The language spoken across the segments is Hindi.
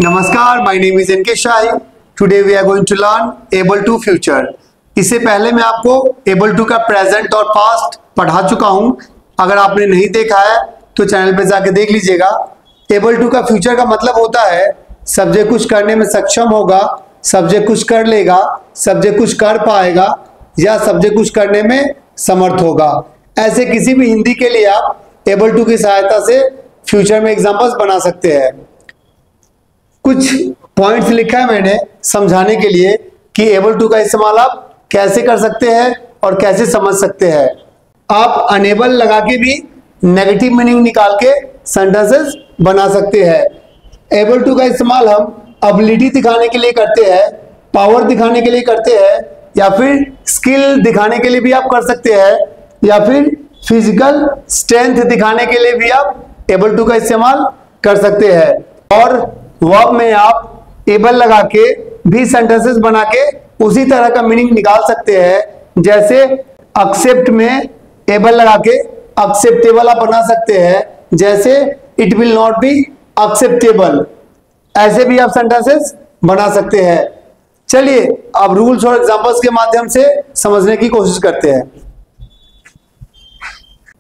नमस्कार, my name is NK Shahi. Today we are going to learn able to future. इससे पहले मैं आपको एबल टू का प्रेजेंट और पास्ट पढ़ा चुका हूं। अगर आपने नहीं देखा है तो चैनल पे जाके देख लीजिएगा। एबल टू का फ्यूचर का मतलब होता है सब्जेक्ट कुछ करने में सक्षम होगा, सब्जेक्ट कुछ कर लेगा, सब्जेक्ट कुछ कर पाएगा या सब्जेक्ट कुछ करने में समर्थ होगा। ऐसे किसी भी हिंदी के लिए आप एबल टू की सहायता से फ्यूचर में एग्जाम्पल्स बना सकते हैं। कुछ पॉइंट्स लिखा है मैंने समझाने के लिए कि एबल टू का इस्तेमाल आप कैसे कर सकते हैं और कैसे समझ सकते हैं। आप अनेबल लगा के भी नेगेटिव मीनिंग निकाल के सेंटेंसेस बना सकते हैं। एबल टू का इस्तेमाल हम एबिलिटी दिखाने के लिए करते हैं, पावर दिखाने के लिए करते हैं, या फिर स्किल दिखाने के लिए भी आप कर सकते हैं, या फिर फिजिकल स्ट्रेंथ दिखाने के लिए भी आप एबल टू का इस्तेमाल कर सकते हैं। और वर्ब में आप एबल लगा के भी सेंटेंसेस बना के उसी तरह का मीनिंग निकाल सकते हैं। जैसे एक्सेप्ट में एबल लगा के एक्सेप्टेबल आप बना सकते हैं, जैसे it will not be acceptable, ऐसे भी आप सेंटेंसेस बना सकते हैं। चलिए अब रूल्स और एग्जांपल्स के माध्यम से समझने की कोशिश करते हैं।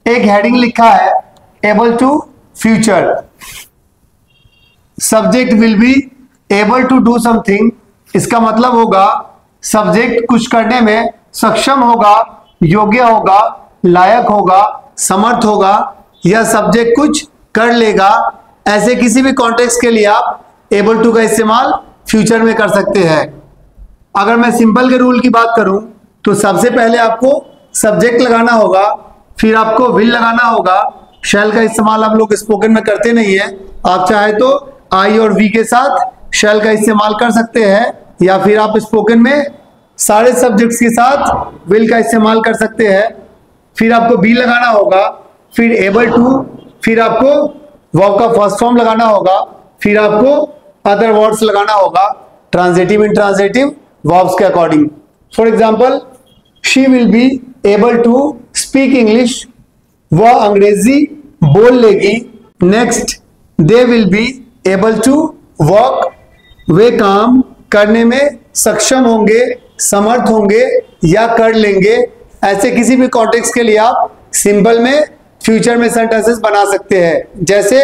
एक हेडिंग लिखा है able to future. Subject will be able to do something. इसका मतलब होगा सब्जेक्ट कुछ करने में सक्षम होगा, योग्य होगा, लायक होगा, समर्थ होगा, या सब्जेक्ट कुछ कर लेगा। ऐसे किसी भी कॉन्टेक्स्ट के लिए आप एबल टू का इस्तेमाल फ्यूचर में कर सकते हैं। अगर मैं सिंपल के रूल की बात करूं तो सबसे पहले आपको सब्जेक्ट लगाना होगा, फिर आपको विल लगाना होगा। शैल का इस्तेमाल आप लोग स्पोकन में करते नहीं है। आप चाहे तो आई और वी के साथ शैल का इस्तेमाल कर सकते हैं, या फिर आप स्पोकन में सारे सब्जेक्ट्स के साथ विल का इस्तेमाल कर सकते हैं। फिर आपको बी लगाना होगा, फिर एबल टू, फिर आपको वर्ब का फर्स्ट फॉर्म लगाना होगा, फिर आपको अदर वर्ड्स लगाना होगा ट्रांजिटिव इंट्रांजिटिव वर्ब्स के according. For example, she will be able to speak English. वह अंग्रेजी बोल लेगी। Next, they will be able to work. वे काम करने में सक्षम होंगे, समर्थ होंगे या कर लेंगे। ऐसे किसी भी कॉन्टेक्स्ट के लिए आप सिंपल में फ्यूचर में सेंटेंसेस बना सकते हैं। जैसे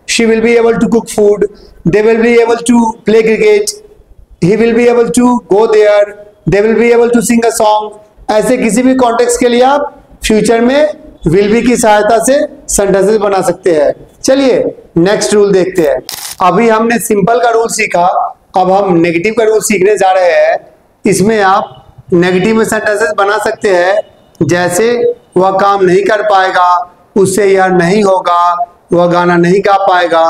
she will be able to cook food, they will be able to play cricket, he will be able to go there, they will be able to sing a song. ऐसे किसी भी कॉन्टेक्स्ट के लिए आप फ्यूचर में विल बी की सहायता से सेंटेंसेस बना सकते हैं। चलिए नेक्स्ट रूल देखते हैं। अभी हमने सिंपल का रूल सीखा, अब हम नेगेटिव का रूल सीखने जा रहे हैं। इसमें आप नेगेटिव में सेंटेंसेस बना सकते हैं। जैसे वह काम नहीं कर पाएगा, उससे यह नहीं होगा, वह गाना नहीं गा पाएगा,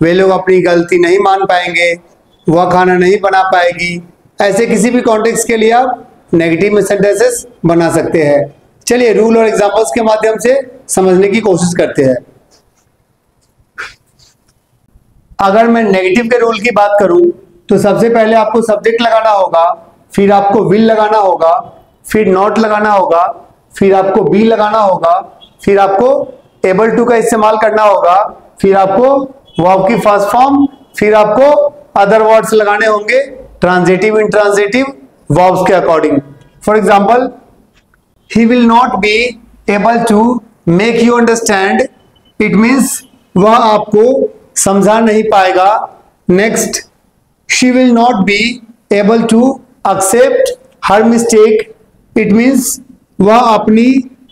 वे लोग अपनी गलती नहीं मान पाएंगे, वह खाना नहीं बना पाएगी। ऐसे किसी भी कॉन्टेक्स्ट के लिए आप नेगेटिव में सेंटेंसेस बना सकते हैं। चलिए रूल और एग्जांपल्स के माध्यम से समझने की कोशिश करते हैं। अगर मैं नेगेटिव के रूल की बात करूं तो सबसे पहले आपको सब्जेक्ट लगाना होगा, फिर आपको विल लगाना होगा, फिर नॉट लगाना होगा, फिर आपको बी लगाना होगा, फिर आपको एबल टू का इस्तेमाल करना होगा, फिर आपको वर्ब की फर्स्ट फॉर्म, फिर आपको अदर वर्ड्स लगाने होंगे ट्रांजिटिव इंट्रांजिटिव वर्ब्स के according. For example, he will not be able to make you understand। it means वह आपको समझा नहीं पाएगा। Next, she will not be able to accept her mistake। it means वह अपनी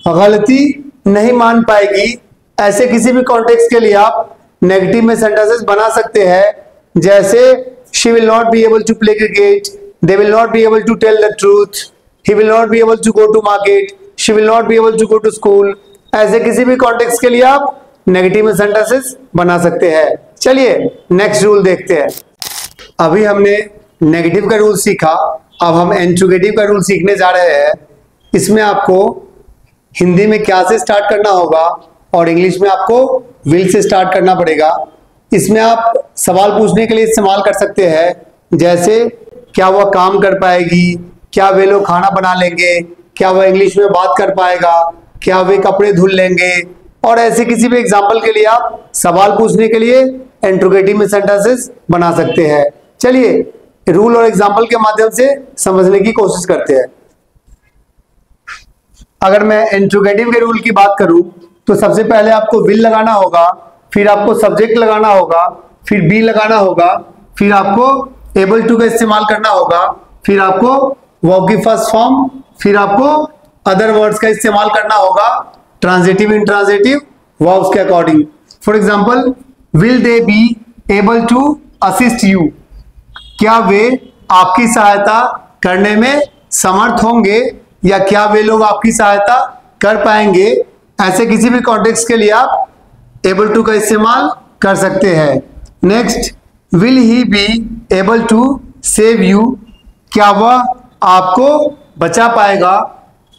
गलती नहीं मान पाएगी। ऐसे किसी भी कॉन्टेक्स्ट के लिए आप नेगेटिव में सेंटेंसेस बना सकते हैं। जैसे she will not be able to play cricket, they will not be able to tell the truth, he will not be able to go to market, she will not be able to go to school। ऐसे किसी भी कॉन्टेक्स्ट के लिए आप नेगेटिव में सेंटेंसेस बना सकते हैं। चलिए नेक्स्ट रूल देखते हैं। अभी हमने नेगेटिव का रूल सीखा, अब हम इंट्रोगेटिव का रूल सीखने जा रहे हैं। इसमें आपको हिंदी में क्या से स्टार्ट करना होगा और इंग्लिश में आपको विल से स्टार्ट करना पड़ेगा। इसमें आप सवाल पूछने के लिए इस्तेमाल कर सकते हैं। जैसे क्या वह काम कर पाएगी, क्या वे लोग खाना बना लेंगे, क्या वह इंग्लिश में बात कर पाएगा, क्या वे कपड़े धुल लेंगे। और ऐसे किसी भी एग्जाम्पल के लिए आप सवाल पूछने के लिए इंट्रोगेटिव में सेंटेंसेस बना सकते हैं। चलिए रूल और एग्जांपल के माध्यम से समझने की कोशिश करते हैं। अगर मैं इंट्रोगेटिव के रूल की बात करूं तो सबसे पहले आपको विल लगाना होगा, फिर आपको सब्जेक्ट लगाना होगा, फिर बी लगाना होगा, फिर आपको एबल टू का इस्तेमाल करना होगा, फिर आपको वर्ब की फर्स्ट फॉर्म, फिर आपको अदर वर्ड्स का इस्तेमाल करना होगा, ट्रांजिटिव इंट्रांजिटिव वर्ब्स के according. For example, will they be able to assist you, क्या वे आपकी सहायता करने में समर्थ होंगे या क्या वे लोग आपकी सहायता कर पाएंगे। ऐसे किसी भी कॉन्टेक्स्ट के लिए आप एबल टू का इस्तेमाल कर सकते हैं। Next, will he be able to save you, क्या वह आपको बचा पाएगा।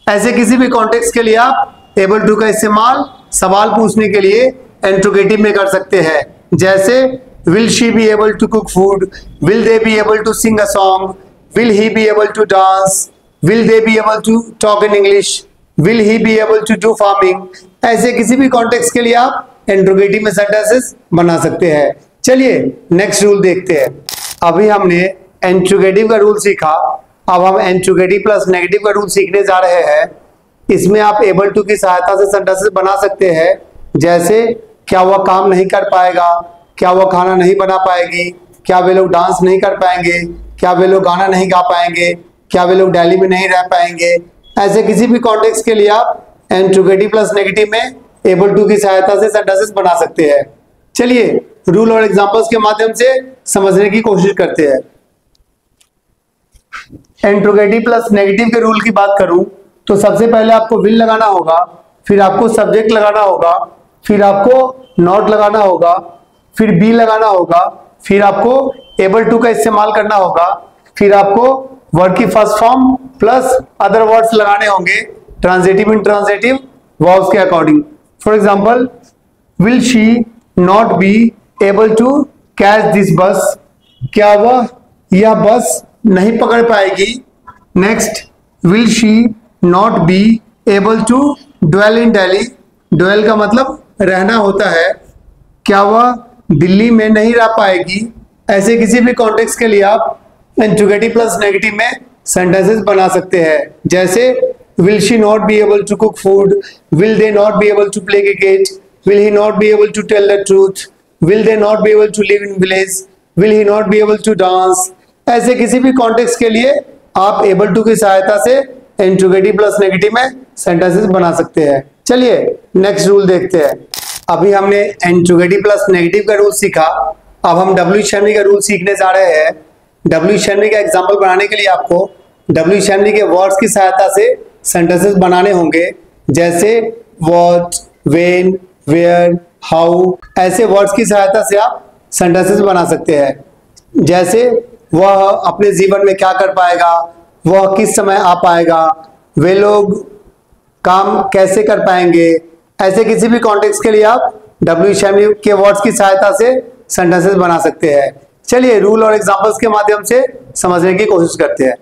ऐसे किसी भी कॉन्टेक्स्ट के लिए आप एबल टू का इस्तेमाल सवाल पूछने के लिए इंट्रोगेटिव में कर सकते हैं। जैसे will she be able to cook food, will they be able to sing a song, will he be able to dance, will they be able to talk in English, will he be able to do farming. ऐसे किसी भी कॉन्टेक्स्ट के लिए आप इंट्रोगेटिव में सेंटेंसेस बना सकते हैं। चलिए नेक्स्ट रूल देखते हैं। अभी हमने इंट्रोगेटिव का रूल सीखा, अब हम इंट्रोगेटिव प्लस नेगेटिव का रूल सीखने जा रहे हैं। इसमें आप एबल टू की सहायता से सेंटेंसेस बना सकते हैं। जैसे क्या वह काम नहीं कर पाएगा, क्या वह खाना नहीं बना पाएगी, क्या वे लोग डांस नहीं कर पाएंगे, क्या वे लोग गाना नहीं गा पाएंगे, क्या वे लोग दिल्ली में नहीं रह पाएंगे। ऐसे किसी भी कॉन्टेक्स्ट के लिए आप इंट्रोगेटिव प्लस नेगेटिव में एबल टू की सहायता से सेंटेंसेस बना सकते हैं। चलिए रूल और एग्जांपल्स के माध्यम से समझने की कोशिश करते हैं। इंट्रोगेटिव प्लस नेगेटिव के रूल की बात करूं तो सबसे पहले आपको विल लगाना होगा, फिर आपको सब्जेक्ट लगाना होगा, फिर आपको नॉट लगाना होगा, फिर बी लगाना होगा, फिर आपको एबल टू का इस्तेमाल करना होगा, फिर आपको वर्ड की first form plus other words लगाने होंगे, ट्रांजिटिव इंट्रांजिटिव वर्ब्स के according. For example, will she not be able to catch this bus, क्या वह यह बस नहीं पकड़ पाएगी। Next, will she not be able to dwell in Delhi, dwell का मतलब रहना होता है, क्या वह दिल्ली में नहीं रह पाएगी। ऐसे किसी भी कॉन्टेक्स्ट के लिए आप इंट्रोगेटिव प्लस नेगेटिव में सेंटेंसेस बना सकते हैं। जैसे will she not be able to cook food, will they not be able to play cricket, will he not be able to tell the truth, will they not be able to live in village, will he not be able to dance. ऐसे किसी भी कॉन्टेक्स्ट के लिए आप एबल टू की सहायता से इंट्रोगेटिव प्लस नेगेटिव में सेंटेंसेस बना सकते हैं। चलिए नेक्स्ट रूल देखते हैं। अभी हमने इंट्रोगेटिव प्लस नेगेटिव का रूल सीखा, अब हम डब्ल्यू शैमली का रूल सीखने जा रहे हैं। डब्ल्यू शैमली का एग्जांपल बनाने के लिए आपको डब्ल्यू शैमली के वर्ड्स की सहायता से सेंटेंसेस बनाने होंगे। जैसे व्हाट, व्हेन, वेयर, हाउ, ऐसे वर्ड्स की सहायता से आप सेंटेंसेस बना सकते हैं। जैसे वह अपने जीवन में क्या कर पाएगा, वह किस समय आ पाएगा, वे लोग काम कैसे कर पाएंगे। ऐसे किसी भी कॉन्टेक्स्ट के लिए आप डब्ल्यू शैमली के वर्ड्स की सहायता से सेंटेंसेस बना सकते हैं। चलिए रूल और एग्जांपल्स के माध्यम से समझने की कोशिश करते हैं।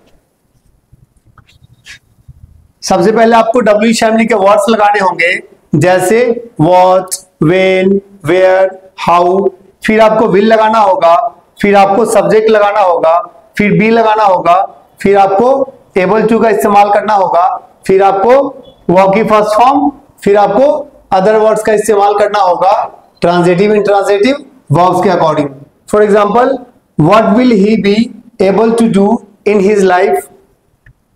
सबसे पहले आपको डब्ल्यू शैमली के वर्ड्स लगाने होंगे। जैसे व्हाट, व्हेन, वेयर, हाउ, फिर आपको विल लगाना होगा, फिर आपको सब्जेक्ट लगाना होगा, फिर बी लगाना होगा, फिर आपको एबल टू का इस्तेमाल करना होगा, फिर आपको वर्ब की फर्स्ट फॉर्म, फिर आपको अदर वर्ड्स का इस्तेमाल करना होगा, ट्रांजिटिव इंट्रांजिटिव वर्ब्स के according. For example, what will he be able to do in his life,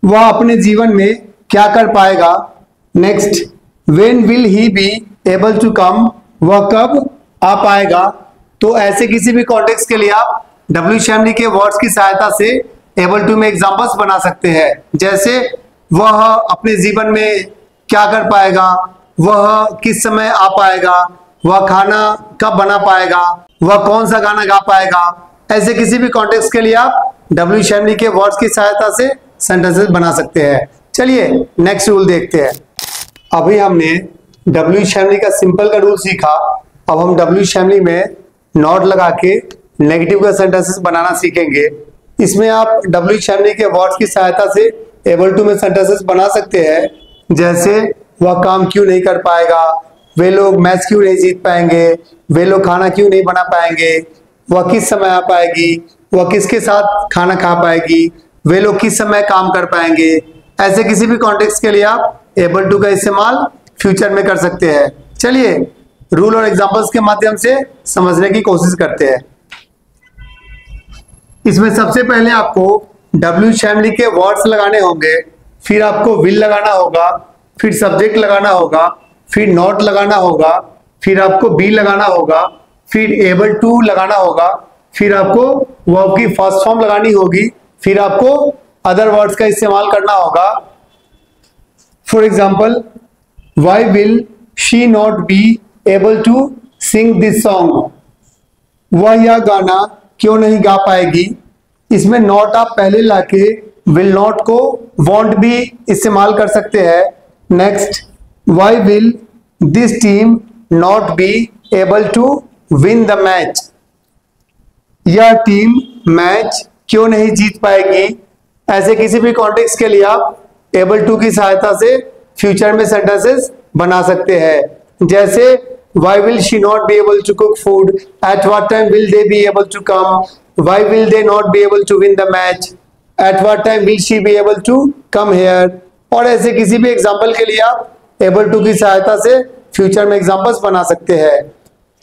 वह अपने जीवन में क्या कर पाएगा। Next, when will he be able to come, वह कब आ पाएगा। तो ऐसे किसी भी कॉन्टेक्स्ट के लिए आप डब्ल्यू शैमली के वर्ड्स की सहायता से एबल टू में एग्जांपल्स बना सकते हैं। जैसे वह अपने जीवन में क्या कर पाएगा, वह किस समय आ पाएगा, वह खाना कब बना पाएगा, वह कौन सा गाना गा पाएगा। ऐसे किसी भी कॉन्टेक्स्ट के लिए आप डब्ल्यू शैमली के वर्ड्स की सहायता से सेंटेंसेस बना सकते हैं। चलिए नेक्स्ट रूल देखते हैं। अभी हमने डब्ल्यू शैमली का सिंपल का रूल सीखा, अब हम डब्ल्यू शैमली में नॉट लगा के नेगेटिव का सेंटेंसेस बनाना सीखेंगे। इसमें आप डब्ल्यू शैमली के वर्ड्स की सहायता से एबल टू में सेंटेंसेस बना सकते हैं। जैसे वह काम क्यों नहीं कर पाएगा, वे लोग मैच क्यों नहीं जीत पाएंगे, वे लोग खाना क्यों नहीं बना पाएंगे, वह किस समय आ पाएगी, वह किसके साथ खाना खा पाएगी, वे लोग किस समय काम कर पाएंगे। ऐसे किसी भी कॉन्टेक्स्ट के लिए आप एबल टू का इस्तेमाल फ्यूचर में कर सकते हैं। चलिए रूल और एग्जांपल्स के माध्यम से समझने की कोशिश करते हैं। इसमें सबसे पहले आपको डब्ल्यू फैमिली के वर्ड्स लगाने होंगे, फिर आपको विल लगाना होगा, फिर सब्जेक्ट लगाना होगा, फिर नॉट लगाना होगा, फिर आपको बी लगाना होगा, फिर एबल टू लगाना होगा, फिर आपको वर्ब की फर्स्ट फॉर्म लगानी होगी, फिर आपको अदर वर्ड्स का इस्तेमाल करना होगा। For example, why will she not be able to sing this song, वह यह गाना क्यों नहीं गा पाएगी। इसमें नॉट आप पहले लाके विल नॉट को वॉन्ट भी इस्तेमाल कर सकते हैं। Next, why will this team not be able to win the match, यह टीम मैच क्यों नहीं जीत पाएगी। ऐसे किसी भी कॉन्टेक्स्ट के लिए आप एबल टू की सहायता से फ्यूचर में सेंटेंसेस बना सकते हैं। जैसे why will she not be able to cook food, at what time will they be able to come, why will they not be able to win the match, at what time will she be able to come here। और ऐसे किसी भी एग्जाम्पल के लिए आप एबल टू की सहायता से फ्यूचर में एग्जाम्पल्स बना सकते हैं।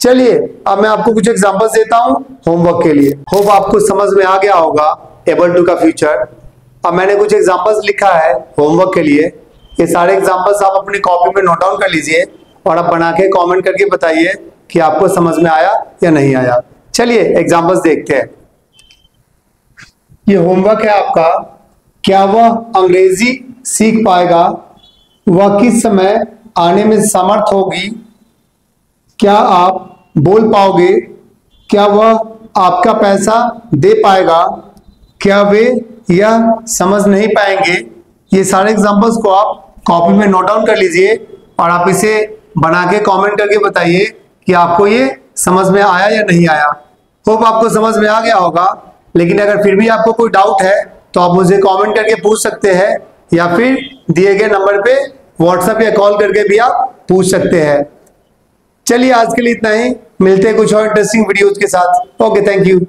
चलिए अब मैं आपको कुछ एग्जाम्पल्स देता हूं होमवर्क के लिए। होप आपको समझ में आ गया होगा एबल टू का फ्यूचर। अब मैंने कुछ एग्जाम्पल्स लिखा है होमवर्क के लिए, ये सारे एग्जाम्पल्स आप अपनी कॉपी में नोट डाउन कर लीजिए और आप बना के कमेंट करके बताइए कि आपको समझ में आया या नहीं आया। चलिए एग्जाम्पल्स देखते हैं। ये होमवर्क है आपका। क्या वह अंग्रेजी सीख पाएगा, वह किस समय आने में समर्थ होगी, क्या आप बोल पाओगे, क्या वह आपका पैसा दे पाएगा, क्या वे यह समझ नहीं पाएंगे। ये सारे एग्जाम्पल्स को आप कॉपी में नोट डाउन कर लीजिए और आप इसे बना के कमेंट करके बताइए कि आपको ये समझ में आया या नहीं आया। होप आपको समझ में आ गया होगा, लेकिन अगर फिर भी आपको कोई डाउट है तो आप मुझे कमेंट करके पूछ सकते हैं या फिर दिए गए नंबर पे व्हाट्सएप या कॉल करके भी आप पूछ सकते हैं। चलिए आज के लिए इतना ही, मिलते हैं कुछ और इंटरेस्टिंग वीडियोज के साथ। Okay, thank you.